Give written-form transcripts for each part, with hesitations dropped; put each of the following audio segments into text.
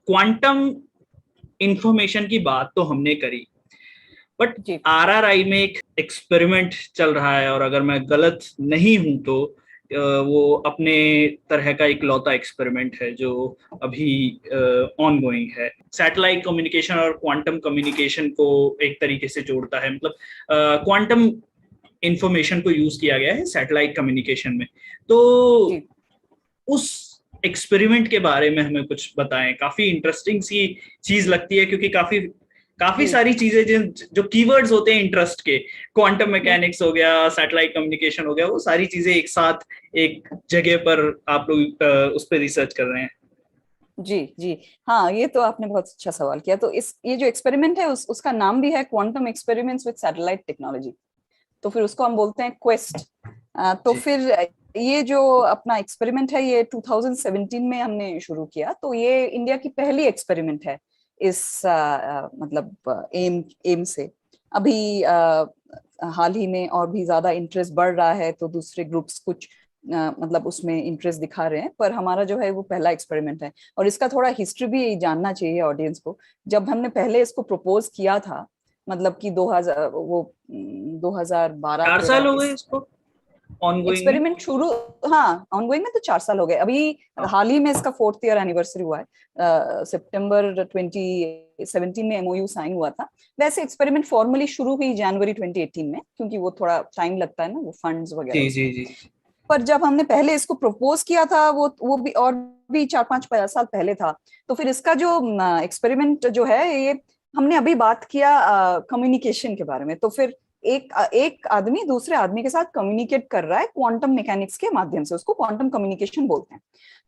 Quantum information की बात तो हमने करी, बट आरआरआई में एक एक्सपेरिमेंट चल रहा है, और अगर मैं गलत नहीं हूं तो वो अपने तरह का इकलौता एक्सपेरिमेंट है जो अभी ऑन गोइंग है। सैटेलाइट कम्युनिकेशन और क्वांटम कम्युनिकेशन को एक तरीके से जोड़ता है, मतलब क्वांटम इंफॉर्मेशन को यूज किया गया है सैटेलाइट कम्युनिकेशन में। तो उस एक्सपेरिमेंट के बारे में हमें कुछ बताएं, काफी इंटरेस्टिंग सी चीज लगती है, क्योंकि काफी सारी चीजें जो कीवर्ड्स होते हैं इंटरेस्ट के, क्वांटम मैकेनिक्स हो गया, सैटेलाइट कम्युनिकेशन हो गया, वो सारी चीजें एक साथ एक जगह पर आप लोग उस पर रिसर्च कर रहे हैं। जी जी, हाँ, ये तो आपने बहुत अच्छा सवाल किया। तो ये जो एक्सपेरिमेंट है उसका नाम भी है quantum experiments with satellite technology, तो फिर उसको हम बोलते हैं क्वेस्ट। तो फिर ये जो अपना एक्सपेरिमेंट है ये 2017 में हमने शुरू किया। तो ये इंडिया की पहली एक्सपेरिमेंट है इस मतलब एम से। अभी हाल ही में और भी ज्यादा इंटरेस्ट बढ़ रहा है, तो दूसरे ग्रुप्स कुछ मतलब उसमें इंटरेस्ट दिखा रहे हैं, पर हमारा जो है वो पहला एक्सपेरिमेंट है। और इसका थोड़ा हिस्ट्री भी जानना चाहिए ऑडियंस को। जब हमने पहले इसको प्रपोज किया था, मतलब कि 2012 4 13 साल हो गए इस इसको ऑनगोइंग में। एक्सपेरिमेंट शुरू। हाँ, ऑनगोइंग में तो 4 साल हो गए अभी। हाल ही में इसका 4th ईयर एनिवर्सरी हुआ है। सितंबर 2017 में एमओयू साइन हुआ था। वैसे एक्सपेरिमेंट फॉर्मली शुरू हुई जनवरी 2018 में, क्योंकि वो थोड़ा टाइम लगता है ना, वो फंड्स वगैरह जी उसमें। जी जी। पर जब हमने पहले इसको प्रपोज किया था, वो भी और भी 4-5 साल पहले था। तो फिर इसका जो एक्सपेरिमेंट जो है ये, हमने अभी बात किया कम्युनिकेशन के बारे में। तो फिर एक आदमी दूसरे आदमी के साथ कम्युनिकेट कर रहा है क्वांटम मैकेनिक्स के माध्यम से, उसको क्वांटम कम्युनिकेशन बोलते हैं।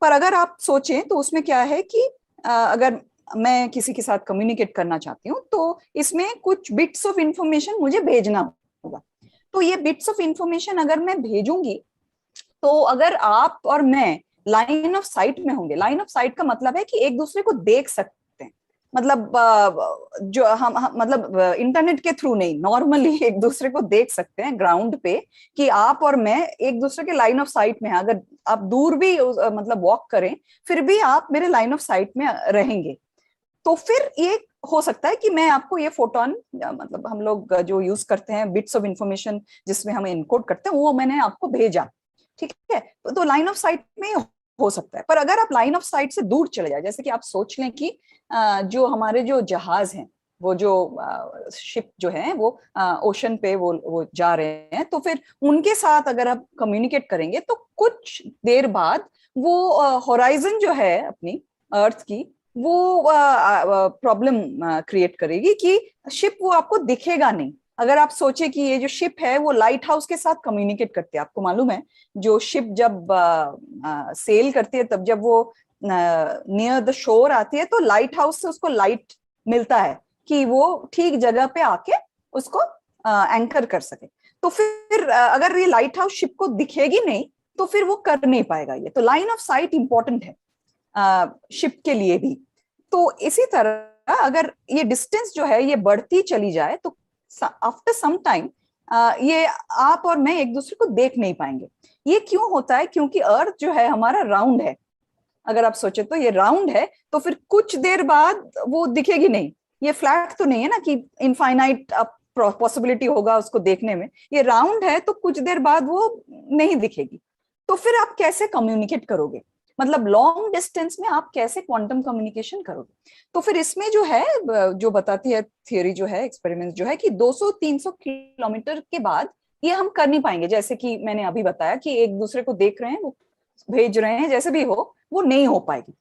पर अगर आप सोचें तो उसमें क्या है कि अगर मैं किसी के साथ कम्युनिकेट करना चाहती हूँ तो इसमें कुछ बिट्स ऑफ इंफॉर्मेशन मुझे भेजना होगा। तो ये बिट्स ऑफ इंफॉर्मेशन अगर मैं भेजूंगी, तो अगर आप और मैं लाइन ऑफ साइट में होंगे, लाइन ऑफ साइट का मतलब है कि एक दूसरे को देख सकते हैं। मतलब जो हम मतलब इंटरनेट के थ्रू नहीं, नॉर्मली एक दूसरे को देख सकते हैं ग्राउंड पे, कि आप और मैं एक दूसरे के लाइन ऑफ साइट में हैं। अगर आप दूर भी मतलब वॉक करें, फिर भी आप मेरे लाइन ऑफ साइट में रहेंगे। तो फिर ये हो सकता है कि मैं आपको ये फोटोन, मतलब हम लोग जो यूज करते हैं बिट्स ऑफ इंफॉर्मेशन जिसमें हम इनकोड करते हैं, वो मैंने आपको भेजा, ठीक है। तो लाइन ऑफ साइट में हो सकता है। पर अगर आप लाइन ऑफ साइट से दूर चले जाए, जैसे कि आप सोच लें कि जो हमारे जो जहाज हैं, वो जो शिप जो है वो ओशन पे वो जा रहे हैं, तो फिर उनके साथ अगर आप कम्युनिकेट करेंगे तो कुछ देर बाद वो होराइजन जो है अपनी अर्थ की, वो प्रॉब्लम क्रिएट करेगी कि शिप वो आपको दिखेगा नहीं। अगर आप सोचे कि ये जो शिप है वो लाइट हाउस के साथ कम्युनिकेट करती है, आपको मालूम है जो शिप जब सेल करती है, तब जब वो नियर द शोर आती है, तो लाइट हाउस से उसको लाइट मिलता है कि वो ठीक जगह पे आके उसको एंकर कर सके। तो फिर अगर ये लाइट हाउस शिप को दिखेगी नहीं, तो फिर वो कर नहीं पाएगा ये। तो लाइन ऑफ साइट इंपॉर्टेंट है शिप के लिए भी। तो इसी तरह अगर ये डिस्टेंस जो है ये बढ़ती चली जाए, तो आफ्टर सम टाइम ये आप और मैं एक दूसरे को देख नहीं पाएंगे। ये क्यों होता है? क्योंकि अर्थ जो है हमारा राउंड है। अगर आप सोचे तो ये राउंड है, तो फिर कुछ देर बाद वो दिखेगी नहीं। ये फ्लैट तो नहीं है ना कि इनफाइनाइट पॉसिबिलिटी होगा उसको देखने में। ये राउंड है, तो कुछ देर बाद वो नहीं दिखेगी। तो फिर आप कैसे कम्युनिकेट करोगे? मतलब लॉन्ग डिस्टेंस में आप कैसे क्वांटम कम्युनिकेशन करोगे? तो फिर इसमें जो है, जो बताती है थियोरी जो है, एक्सपेरिमेंट जो है, कि 200-300 किलोमीटर के बाद ये हम कर नहीं पाएंगे। जैसे कि मैंने अभी बताया कि एक दूसरे को देख रहे हैं, वो भेज रहे हैं, जैसे भी हो वो नहीं हो पाएगी।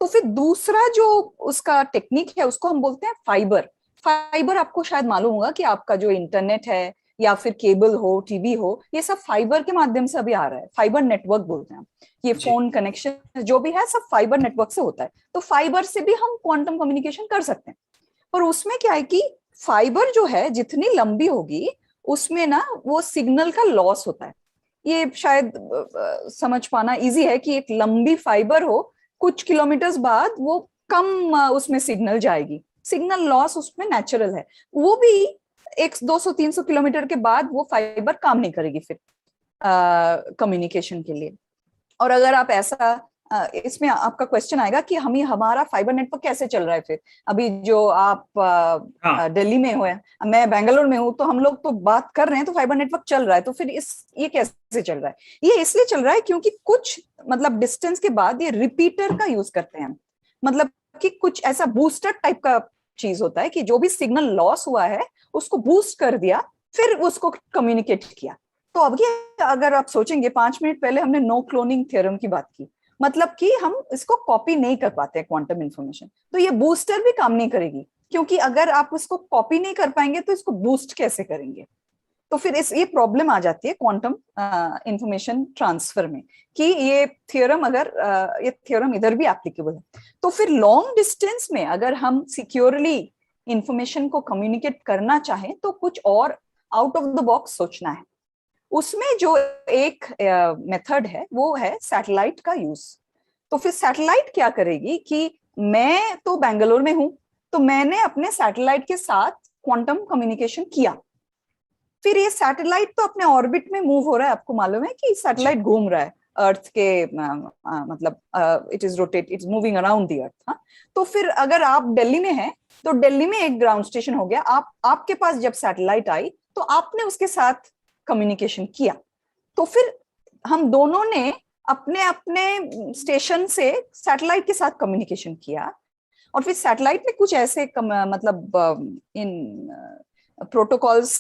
तो फिर दूसरा जो उसका टेक्निक है उसको हम बोलते हैं फाइबर। फाइबर आपको शायद मालूम होगा कि आपका जो इंटरनेट है या फिर केबल हो, टीवी हो, ये सब फाइबर के माध्यम से अभी आ रहा है। फाइबर नेटवर्क बोलते हैं। ये फोन कनेक्शन जो भी है सब फाइबर नेटवर्क से होता है। तो फाइबर से भी हम क्वांटम कम्युनिकेशन कर सकते हैं। पर उसमें क्या है कि फाइबर जो है जितनी लंबी होगी, उसमें ना वो सिग्नल का लॉस होता है। ये शायद समझ पाना इजी है कि एक लंबी फाइबर हो, कुछ किलोमीटर्स बाद वो कम उसमें सिग्नल जाएगी। सिग्नल लॉस उसमें नेचुरल है। वो भी एक 200-300 किलोमीटर के बाद वो फाइबर काम नहीं करेगी फिर कम्युनिकेशन के लिए। और अगर आप ऐसा इसमें आपका क्वेश्चन आएगा कि हमारा फाइबर नेटवर्क कैसे चल रहा है फिर। अभी जो आप हाँ दिल्ली में हो, मैं बेंगलोर में हूँ, तो हम लोग तो बात कर रहे हैं तो फाइबर नेटवर्क चल रहा है, तो फिर ये कैसे चल रहा है? ये इसलिए चल रहा है क्योंकि कुछ मतलब डिस्टेंस के बाद ये रिपीटर का यूज करते हैं। मतलब कि कुछ ऐसा बूस्टर टाइप का चीज होता है कि जो भी सिग्नल लॉस हुआ है उसको बूस्ट कर दिया, फिर उसको कम्युनिकेट किया। तो अब ये अगर आप सोचेंगे, 5 मिनट पहले हमने नो क्लोनिंग थ्योरम की बात की, मतलब कि हम इसको कॉपी नहीं कर पाते क्वांटम इंफॉर्मेशन, तो ये बूस्टर भी काम नहीं करेगी, क्योंकि अगर आप उसको कॉपी नहीं कर पाएंगे तो इसको बूस्ट कैसे करेंगे? तो फिर ये प्रॉब्लम आ जाती है क्वांटम इंफॉर्मेशन ट्रांसफर में, कि ये थ्योरम ये थ्योरम इधर भी एप्लीकेबल है। तो फिर लॉन्ग डिस्टेंस में अगर हम सिक्योरली इंफॉर्मेशन को कम्युनिकेट करना चाहें तो कुछ और आउट ऑफ द बॉक्स सोचना है। उसमें जो एक मेथड है वो है सैटेलाइट का यूज। तो फिर सैटेलाइट क्या करेगी कि मैं तो बेंगलोर में हूं, तो मैंने अपने सैटेलाइट के साथ क्वांटम कम्युनिकेशन किया। फिर ये सैटेलाइट तो अपने ऑर्बिट में मूव हो रहा है, आपको मालूम है कि सैटेलाइट घूम रहा है अर्थ के मतलब it is moving around the earth. हाँ, तो फिर अगर आप दिल्ली में हैं तो दिल्ली में एक ग्राउंड स्टेशन हो गया, आपके पास जब सैटेलाइट आई तो आपने उसके साथ कम्युनिकेशन किया। तो फिर हम दोनों ने अपने अपने स्टेशन से सैटेलाइट के साथ कम्युनिकेशन किया, और फिर सैटेलाइट में कुछ ऐसे मतलब इन प्रोटोकॉल्स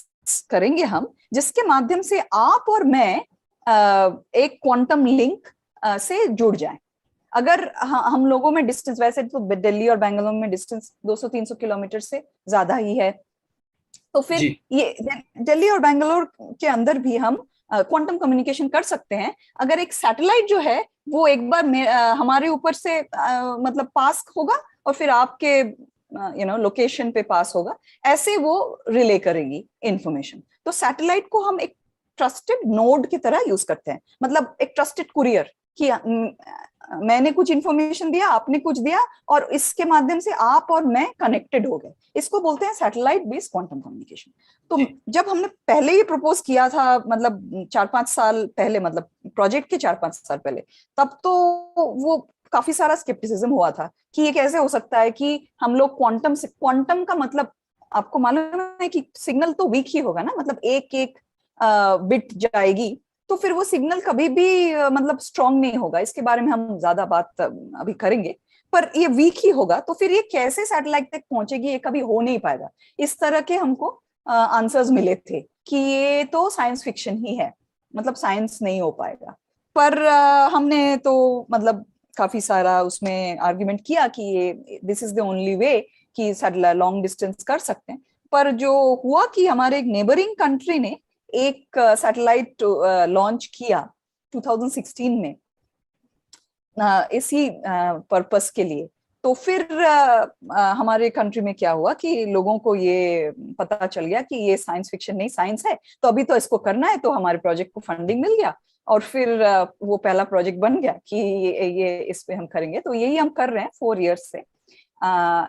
करेंगे हम, जिसके माध्यम से आप और मैं एक क्वांटम लिंक से जुड़ जाएं। अगर हम लोगों में डिस्टेंस, वैसे तो दिल्ली और बेंगलोर में डिस्टेंस 200-300 किलोमीटर से ज्यादा ही है, तो फिर ये दिल्ली और बेंगलोर के अंदर भी हम क्वांटम कम्युनिकेशन कर सकते हैं। अगर एक सैटेलाइट जो है वो एक बार हमारे ऊपर से मतलब पास होगा और फिर आपके लोकेशन पे पास होगा, ऐसे वो रिले करेगी इंफॉर्मेशन। तो सैटेलाइट को हम एक ट्रस्टेड नोड की तरह यूज करते हैं, मतलब एक ट्रस्टेड कुरियर, कि मैंने कुछ इंफॉर्मेशन दिया, आपने कुछ दिया, और इसके माध्यम से आप और मैं कनेक्टेड हो गए। इसको बोलते हैं सैटेलाइट बेस्ड क्वांटम कम्युनिकेशन। तो जब हमने पहले ये प्रपोज किया था, मतलब 4-5 साल पहले, मतलब प्रोजेक्ट के 4-5 साल पहले, तब तो वो काफी सारा स्केप्टिसिज्म हुआ था कि ये कैसे हो सकता है कि हम लोग क्वांटम का मतलब आपको मालूम है कि सिग्नल तो वीक ही होगा ना, मतलब एक एक बिट जाएगी, तो फिर वो सिग्नल कभी भी मतलब स्ट्रांग नहीं होगा। इसके बारे में हम ज्यादा बात अभी करेंगे, पर ये वीक ही होगा। तो फिर ये कैसे सैटेलाइट तक पहुंचेगी, ये कभी हो नहीं पाएगा। इस तरह के हमको आंसर्स मिले थे कि ये तो साइंस फिक्शन ही है, मतलब साइंस नहीं हो पाएगा। पर हमने तो मतलब काफी सारा उसमें आर्ग्यूमेंट किया कि ये this is the only way कि सैटेलाइट लॉन्ग डिस्टेंस कर सकते हैं। पर जो हुआ कि हमारे एक नेबरिंग कंट्री ने एक सैटेलाइट लॉन्च किया 2016 में इसी पर्पस के लिए। तो फिर हमारे कंट्री में क्या हुआ कि लोगों को ये पता चल गया कि ये साइंस फिक्शन नहीं, साइंस है, तो अभी तो इसको करना है। तो हमारे प्रोजेक्ट को फंडिंग मिल गया और फिर वो पहला प्रोजेक्ट बन गया कि ये इस पे हम करेंगे। तो यही हम कर रहे हैं 4 इयर्स से।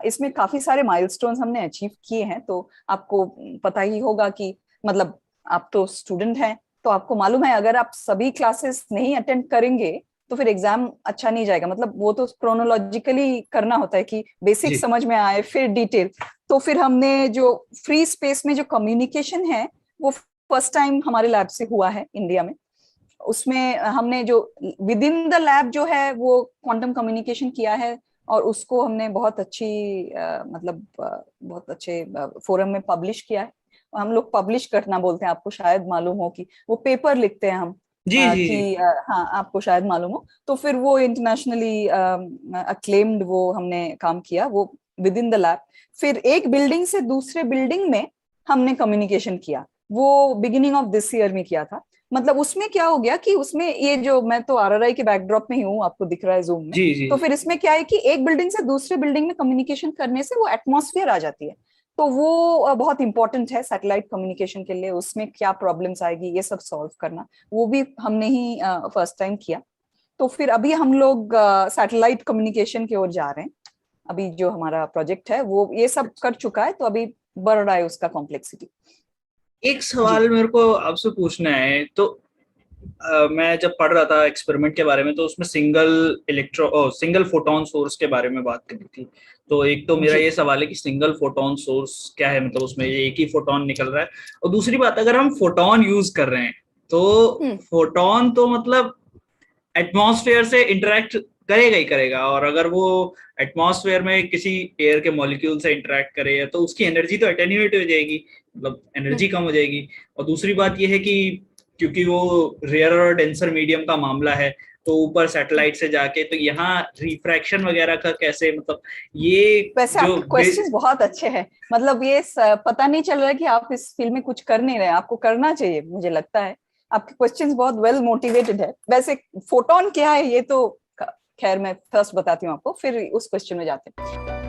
इसमें काफी सारे माइलस्टोन्स हमने अचीव किए हैं। तो आपको पता ही होगा कि मतलब आप तो स्टूडेंट हैं, तो आपको मालूम है अगर आप सभी क्लासेस नहीं अटेंड करेंगे तो फिर एग्जाम अच्छा नहीं जाएगा। मतलब वो तो क्रोनोलॉजिकली करना होता है कि बेसिक समझ में आए फिर डिटेल। तो फिर हमने जो फ्री स्पेस में जो कम्युनिकेशन है वो फर्स्ट टाइम हमारे लैब से हुआ है इंडिया में। उसमें हमने जो विद इन द लैब जो है वो क्वांटम कम्युनिकेशन किया है, और उसको हमने बहुत अच्छी मतलब बहुत अच्छे फोरम में पब्लिश किया है। हम लोग पब्लिश करना बोलते हैं, आपको शायद मालूम हो कि वो पेपर लिखते हैं हम कि हाँ आपको शायद मालूम हो। तो फिर वो इंटरनेशनली अक्लेम्ड वो हमने काम किया वो विद इन द लैब। फिर एक बिल्डिंग से दूसरे बिल्डिंग में हमने कम्युनिकेशन किया, वो बिगिनिंग ऑफ दिस ईयर में किया था। मतलब उसमें क्या हो गया कि उसमें ये जो मैं तो आरआरआई के बैकड्रॉप में ही हूँ, आपको दिख रहा है जूम में। तो फिर इसमें क्या है कि एक बिल्डिंग से दूसरे बिल्डिंग में कम्युनिकेशन करने से वो एटमॉस्फेयर आ जाती है। तो वो बहुत इंपॉर्टेंट है सैटेलाइट कम्युनिकेशन के लिए। उसमें क्या प्रॉब्लम्स आएगी ये सब सॉल्व करना, वो भी हमने ही फर्स्ट टाइम किया। तो फिर अभी हम लोग सैटेलाइट कम्युनिकेशन की ओर जा रहे हैं। अभी जो हमारा प्रोजेक्ट है वो ये सब कर चुका है, तो अभी बढ़ रहा है उसका कॉम्प्लेक्सिटी। एक सवाल मेरे को आपसे पूछना है। तो मैं जब पढ़ रहा था एक्सपेरिमेंट के बारे में, तो उसमें सिंगल फोटोन सोर्स के बारे में बात करी थी। तो एक तो मेरा जी। ये सवाल है कि सिंगल फोटोन सोर्स क्या है, मतलब उसमें एक ही फोटोन निकल रहा है। और दूसरी बात, अगर हम फोटोन यूज कर रहे हैं तो हम्म। फोटोन तो मतलब एटमॉस्फेयर से इंटरेक्ट करेगा ही करेगा, और अगर वो एटमॉस्फेयर में किसी एयर के मॉलिक्यूल से इंटरेक्ट करे तो उसकी एनर्जी तो अटेन्यूएट हो जाएगी, मतलब एनर्जी कम हो जाएगी। और दूसरी बात ये है कि क्योंकि वो रेयर और डेंसर मीडियम का मामला है, तो ऊपर सैटेलाइट से जाके तो यहाँ रिफ्रैक्शन वगैरह का कैसे, मतलब ये वैसे जो आपके क्वेश्चंस बहुत अच्छे हैं, मतलब ये पता नहीं चल रहा है कि आप इस फील्ड में कुछ कर नहीं रहे, आपको करना चाहिए मुझे लगता है। आपके क्वेश्चंस बहुत वेल मोटिवेटेड है। वैसे फोटोन क्या है ये तो खैर मैं फर्स्ट बताती हूँ आपको, फिर उस क्वेश्चन में जाते हैं।